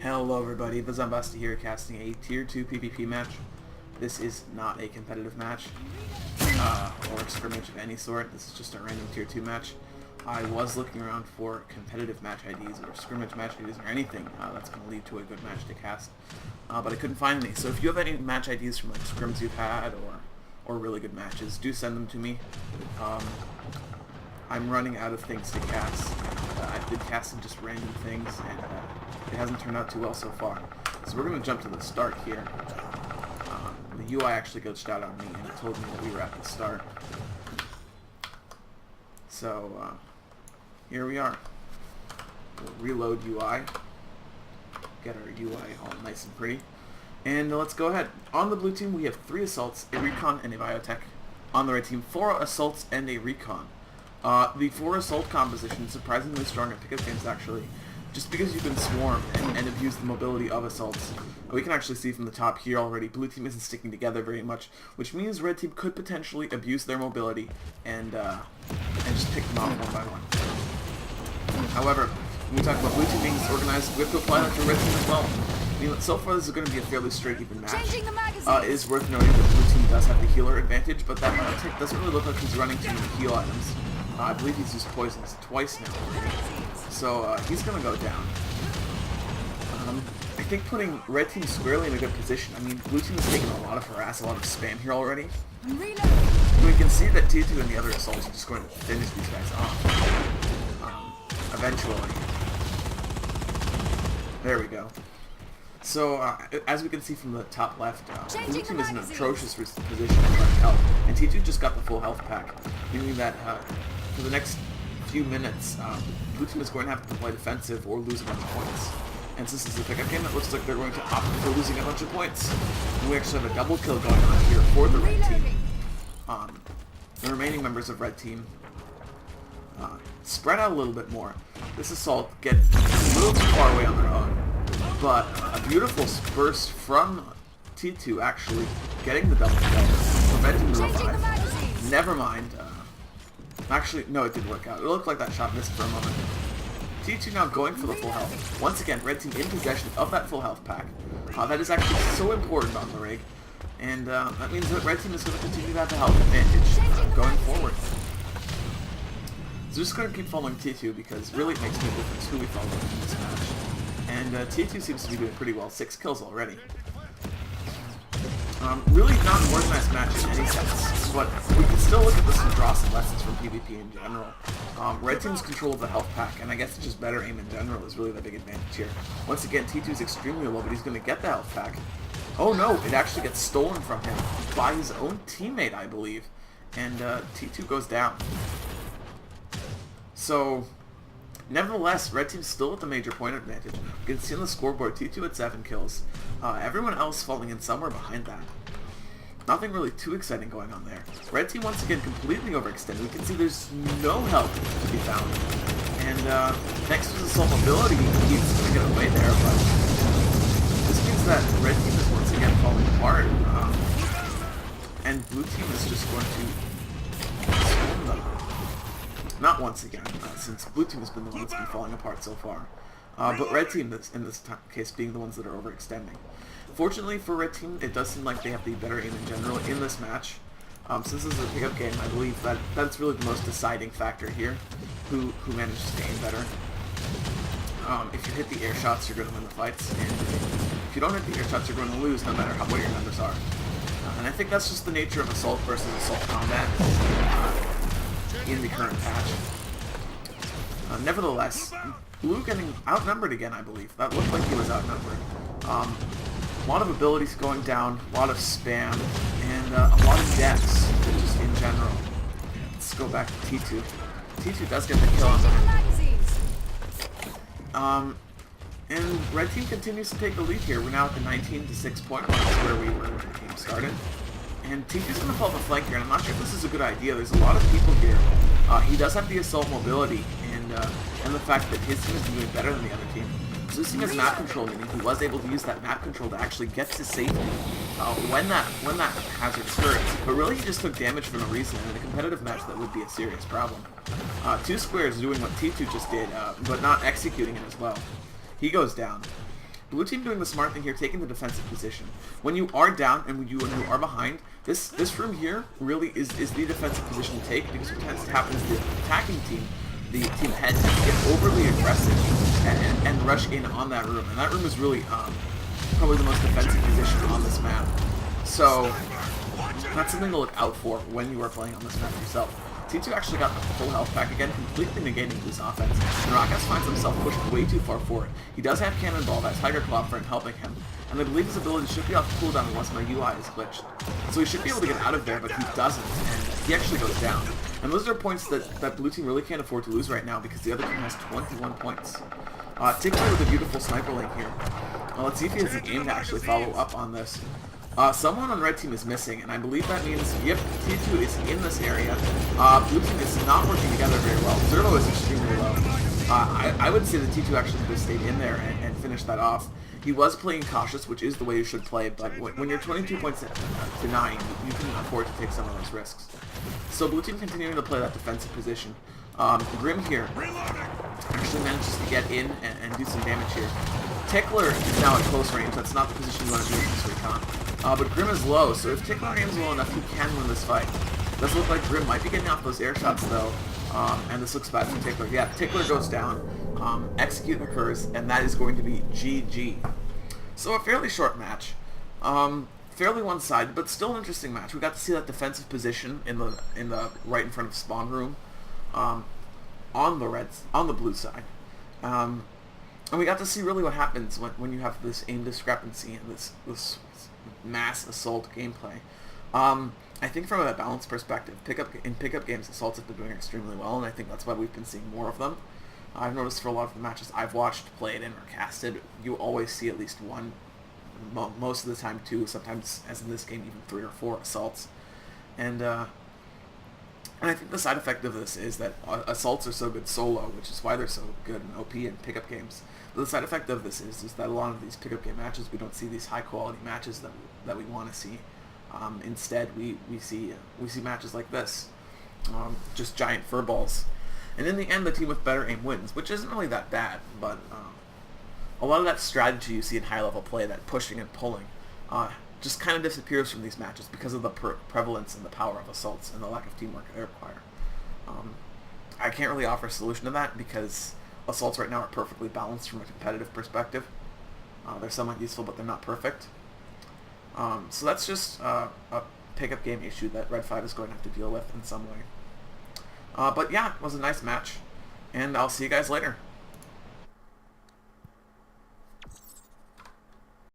Hello everybody, the Zombasti here casting a Tier 2 PvP match. This is not a competitive match, or a scrimmage of any sort. This is just a random Tier 2 match. I was looking around for competitive match IDs or scrimmage match IDs or anything that's going to lead to a good match to cast, but I couldn't find any. So if you have any match IDs from like scrims you've had or really good matches, do send them to me. I'm running out of things to cast. I've been casting just random things, and it hasn't turned out too well so far. So we're going to jump to the start here. The UI actually glitched out on me, and it told me that we were at the start. So here we are. We'll reload UI, get our UI all nice and pretty, and let's go ahead. On the blue team, we have 3 assaults, a recon, and a biotech. On the red team, 4 assaults and a recon. The 4 assault composition is surprisingly strong at pickup games, actually, just because you can swarm and abuse the mobility of assaults. We can actually see from the top here already, blue team isn't sticking together very much, which means red team could potentially abuse their mobility and just pick them off one by one. However, when we talk about blue team being disorganized, we have to apply that to red team as well. I mean, so far this is going to be a fairly straight even match. It is worth noting that blue team does have the healer advantage, but that biotech doesn't really look like he's running too many heal items. I believe he's used poisons twice now already. So he's going to go down. I think putting red team squarely in a good position. I mean, blue team is taking a lot of harass, a lot of spam here already. We can see that T2 and the other assaults are just going to finish these guys off. Eventually. There we go. So, as we can see from the top left, blue team is in an atrocious position with health, and T2 just got the full health pack, meaning that for the next few minutes, blue team is going to have to play defensive or lose a bunch of points. And since this is a pickup game, it looks like they're going to opt for losing a bunch of points. And we actually have a double kill going on here for the red team. The remaining members of red team spread out a little bit more. This assault gets a little too far away on their own. But a beautiful burst from T2 actually getting the double kill, preventing the revive. Never mind. Actually, no, it did work out. It looked like that shot missed for a moment. T2 now going for the full health. Once again, red team in possession of that full health pack. That is actually so important on the rig. And that means that red team is going to continue to have the health advantage going forward. So just going to keep following T2 because really it makes no difference who we follow in this match. And T2 seems to be doing pretty well. 6 kills already. Really not an organized match in any sense, but we can still look at this and draw some lessons from PvP in general. Red team's control of the health pack, and I guess just better aim in general is really the big advantage here. Once again, T2 is extremely low, but he's going to get the health pack. Oh no, it actually gets stolen from him by his own teammate, I believe. And T2 goes down. So, nevertheless, red team's still at the major point advantage. You can see on the scoreboard, T2 at 7 kills. Everyone else falling in somewhere behind that. Nothing really too exciting going on there. Red team once again completely overextended. We can see there's no help to be found. And thanks to his assault mobility, he's going to get away there, but this means that red team is once again falling apart. And blue team is just going to swarm them. Not once again, since blue team has been the one that's been falling apart so far. But red team, in this case, being the ones that are overextending. Fortunately for red team, it does seem like they have the better aim in general in this match. Since this is a pickup game, I believe that that's really the most deciding factor here, who manages to aim better. If you hit the air shots, you're going to win the fights, and if you don't hit the air shots, you're going to lose, no matter what your numbers are. And I think that's just the nature of assault versus assault combat in the current patch. Nevertheless, blue getting outnumbered again, I believe. That looked like he was outnumbered. A lot of abilities going down, a lot of spam, and a lot of deaths, just in general. Let's go back to T2. T2 does get the kill on them. And red team continues to take the lead here. We're now at the 19-6 point mark, where we were when the game started. And T2's going to fall the flank here, and I'm not sure if this is a good idea. There's a lot of people here. He does have the assault mobility, and the fact that his team is doing better than the other team. So this team has map control, meaning he was able to use that map control to actually get to safety when that hazard occurred. But really, he just took damage for no reason, and in a competitive match, that would be a serious problem. 2 Squares doing what T2 just did, but not executing it as well. He goes down. Blue team doing the smart thing here, taking the defensive position. When you are down and when you are behind, this room here really is the defensive position to take, because what tends to happen is the attacking team, the team ahead, get overly aggressive and rush in on that room. And that room is really probably the most defensive position on this map. So that's something to look out for when you are playing on this map yourself. T2 actually got the full health back again, completely negating this offense. And Rakas finds himself pushed way too far forward. He does have Cannonball, that Tiger Claw friend helping him. And I believe his ability should be off cooldown unless my UI is glitched. So he should be able to get out of there, but he doesn't, and he actually goes down. And those are points that Blue Team really can't afford to lose right now, because the other team has 21 points. Tickler with a beautiful sniper link here. Let's see if he has the aim to actually follow up on this. Someone on Red Team is missing, and I believe that means, yep, T2 is in this area. Blue Team is not working together very well. Zervo is extremely low. I would say that T2 actually could have stayed in there and finished that off. He was playing cautious, which is the way you should play, but when you're 22 points to 9, you can afford to take some of those risks. So Blue Team continuing to play that defensive position. Grim here actually manages to get in and do some damage here. Tickler is now at close range. That's not the position you want to be in this recon. But Grim is low, so if Tickler aims low enough, he can win this fight. It does look like Grim might be getting off those air shots, though, and this looks bad for Tickler. Yeah, Tickler goes down, execute occurs, and that is going to be GG. So a fairly short match, fairly one-sided, but still an interesting match. We got to see that defensive position in the right in front of spawn room, on the blue side. And we got to see really what happens when you have this aim discrepancy and this mass assault gameplay. I think from a balance perspective, in pickup games, assaults have been doing extremely well, and I think that's why we've been seeing more of them. I've noticed for a lot of the matches I've watched, played in, or casted, you always see at least one, most of the time two, sometimes, as in this game, even 3 or 4 assaults. And I think the side effect of this is that assaults are so good solo, which is why they're so good in OP and pickup games. But the side effect of this is that a lot of these pickup game matches, we don't see these high quality matches that we want to see. Instead, we see matches like this, just giant furballs. And in the end, the team with better aim wins, which isn't really that bad. But a lot of that strategy you see in high level play, that pushing and pulling, just kind of disappears from these matches because of the prevalence and the power of assaults and the lack of teamwork they require. I can't really offer a solution to that because assaults right now are perfectly balanced from a competitive perspective. They're somewhat useful, but they're not perfect. So that's just a pickup game issue that Red 5 is going to have to deal with in some way. But yeah, it was a nice match, and I'll see you guys later.